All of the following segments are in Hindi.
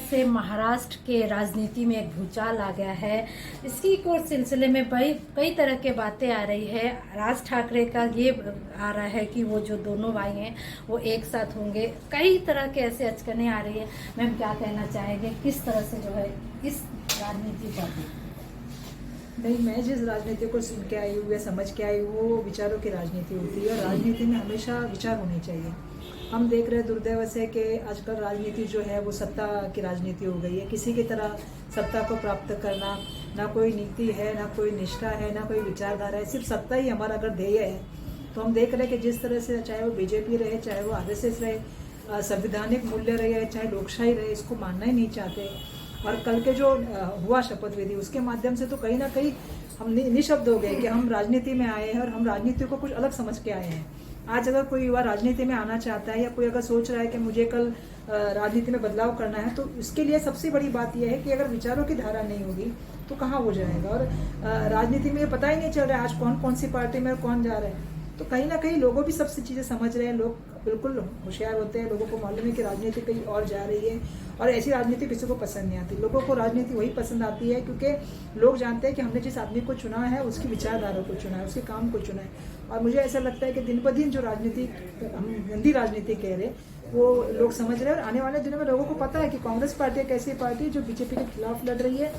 से महाराष्ट्र के राजनीति में एक भूचाल आ गया है। इसी को सिलसिले में कई तरह के बातें आ रही है। राज ठाकरे का ये आ रहा है कि वो जो दोनों भाई हैं वो एक साथ होंगे। कई तरह के ऐसे अचकनें आ रही है। मैम क्या कहना चाहेंगे, किस तरह से जो है इस राजनीति पर? नहीं, मैं जिस राजनीति को सुन के आई हूँ या समझ के आई हूँ वो विचारों की राजनीति होती है और राजनीति में हमेशा विचार होने चाहिए। हम देख रहे हैं दुर्दैव से कि आजकल राजनीति जो है वो सत्ता की राजनीति हो गई है। किसी की तरह सत्ता को प्राप्त करना, ना कोई नीति है, ना कोई निष्ठा है, ना कोई विचारधारा है, सिर्फ सत्ता ही हमारा अगर ध्येय है। तो हम देख रहे हैं कि जिस तरह से चाहे वो बीजेपी रहे, चाहे वो आरएसएस रहे, संवैधानिक मूल्य रहे, चाहे लोकशाही रहे, इसको मानना ही नहीं चाहते। और कल के जो हुआ शपथ विधि, उसके माध्यम से तो कहीं ना कहीं हम निशब्द हो गए कि हम राजनीति में आए हैं और हम राजनीति को कुछ अलग समझ के आए हैं। आज अगर कोई युवा राजनीति में आना चाहता है या कोई अगर सोच रहा है कि मुझे कल राजनीति में बदलाव करना है, तो इसके लिए सबसे बड़ी बात यह है कि अगर विचारों की धारा नहीं होगी तो कहाँ हो जाएगा। और राजनीति में पता ही नहीं चल रहा है आज कौन कौन सी पार्टी में कौन जा रहा है। तो कहीं ना कहीं लोगों भी सबसे चीज़ें समझ रहे हैं। लोग बिल्कुल होशियार होते हैं, लोगों को मालूम है कि राजनीति कहीं और जा रही है और ऐसी राजनीति किसी को पसंद नहीं आती। लोगों को राजनीति वही पसंद आती है क्योंकि लोग जानते हैं कि हमने जिस आदमी को चुना है उसकी विचारधारा को चुना है, उसके काम को चुना है। और मुझे ऐसा लगता है कि दिन ब दिन जो राजनीति, हम गंदी राजनीति कह रहे हैं, वो लोग समझ रहे हैं। और आने वाले दिनों में लोगों को पता है कि कांग्रेस पार्टी एक ऐसी पार्टी जो बीजेपी के खिलाफ लड़ रही है।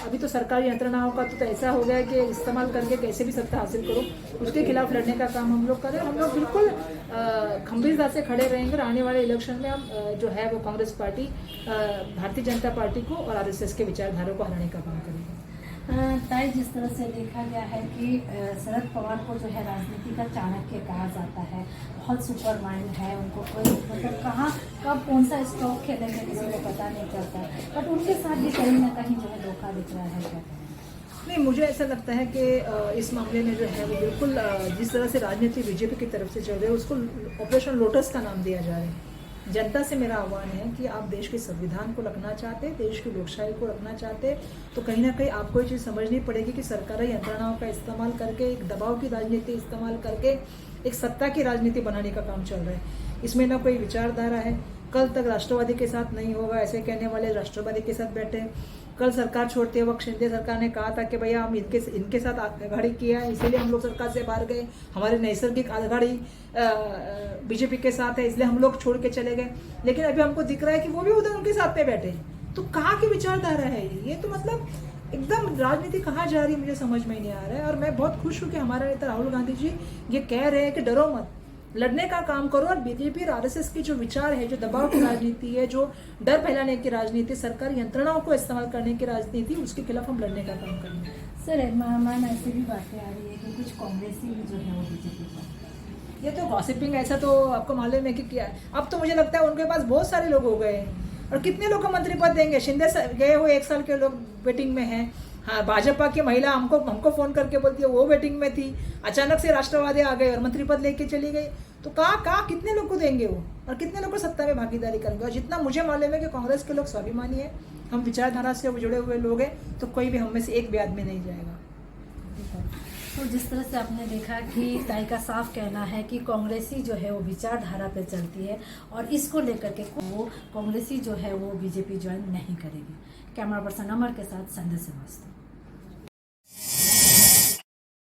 अभी तो सरकारी यंत्रणाओं का तो ऐसा हो गया है कि इस्तेमाल करके कैसे भी सत्ता हासिल करो, उसके खिलाफ लड़ने का काम हम लोग करें। हम लोग बिल्कुल खंभीरता से खड़े रहेंगे और आने वाले इलेक्शन में हम जो है वो कांग्रेस पार्टी, भारतीय जनता पार्टी को और आरएसएस के विचारधारा को हराने का काम करेंगे। ताई, जिस तरह से देखा गया है कि शरद पवार को जो है राजनीति का चाणक्य कहा जाता है, बहुत सुपर माइंड है, उनको कोई मतलब कहाँ कब कौन सा स्ट्रोक खेलेंगे किसी को पता नहीं चलता, बट उनके साथ भी कहीं ना कहीं जो है धोखा दिख रहा है। क्या नहीं, मुझे ऐसा लगता है कि इस मामले में जो है वो बिल्कुल जिस तरह से राजनीति बीजेपी की तरफ से चल रही है उसको ऑपरेशन लोटस का नाम दिया जा रहा है। जनता से मेरा आह्वान है कि आप देश के संविधान को रखना चाहते, देश की लोकशाही को रखना चाहते, तो कहीं ना कहीं आपको ये चीज़ समझनी पड़ेगी कि सरकारी यंत्रणाओं का इस्तेमाल करके, एक दबाव की राजनीति इस्तेमाल करके एक सत्ता की राजनीति बनाने का काम चल रहा है। इसमें ना कोई विचारधारा है। कल तक राष्ट्रवादी के साथ नहीं होगा ऐसे कहने वाले राष्ट्रवादी के साथ बैठे। कल सरकार छोड़ते वक्त शिंदे सरकार ने कहा था कि भैया हम इनके साथ आघाड़ी किया है, इसीलिए हम लोग सरकार से बाहर गए, हमारी नैसर्गिक आघाड़ी बीजेपी के साथ है, इसलिए हम लोग छोड़ के चले गए। लेकिन अभी हमको दिख रहा है कि वो भी उधर उनके साथ में बैठे हैं। तो कहाँ की विचारधारा है ये? तो मतलब एकदम राजनीति कहाँ जा रही है मुझे समझ में ही नहीं आ रहा है। और मैं बहुत खुश हूँ कि हमारा नेता राहुल गांधी जी ये कह रहे हैं कि डरो मत, लड़ने का काम करो। और बीजेपी और आरएसएस की जो विचार है, जो दबाव की राजनीति है, जो डर फैलाने की राजनीति, सरकारी यंत्रणाओं को इस्तेमाल करने की राजनीति, उसके खिलाफ हम लड़ने का काम करेंगे। सर, मैम ऐसी भी बातें आ रही है कि कुछ कांग्रेसी भी जो है वो बीजेपी पर, ये तो गॉसिपिंग, ऐसा तो आपको मालूम है कि क्या है। अब तो मुझे लगता है उनके पास बहुत सारे लोग हो गए हैं और कितने लोग को मंत्री पद देंगे। शिंदे गए हुए 1 साल के लोग वेटिंग में हैं। हाँ, भाजपा की महिला हमको फोन करके बोलती है वो वेटिंग में थी, अचानक से राष्ट्रवादी आ गए और मंत्री पद लेके चली गई। तो कहाँ कितने लोग को देंगे वो, और कितने लोग को सत्ता में भागीदारी करेंगे। और जितना मुझे मालूम है कि कांग्रेस के लोग स्वाभिमानी है, हम विचारधारा से जुड़े हुए लोग हैं, तो कोई भी हम में से एक भी आदमी नहीं जाएगा। तो जिस तरह से आपने देखा कि ताई का साफ कहना है कि कांग्रेसी जो है वो विचारधारा पे चलती है और इसको लेकर के वो कांग्रेसी जो है वो बीजेपी ज्वाइन नहीं करेगी। कैमरा पर्सन अमर के साथ संजय श्रीवास्तव।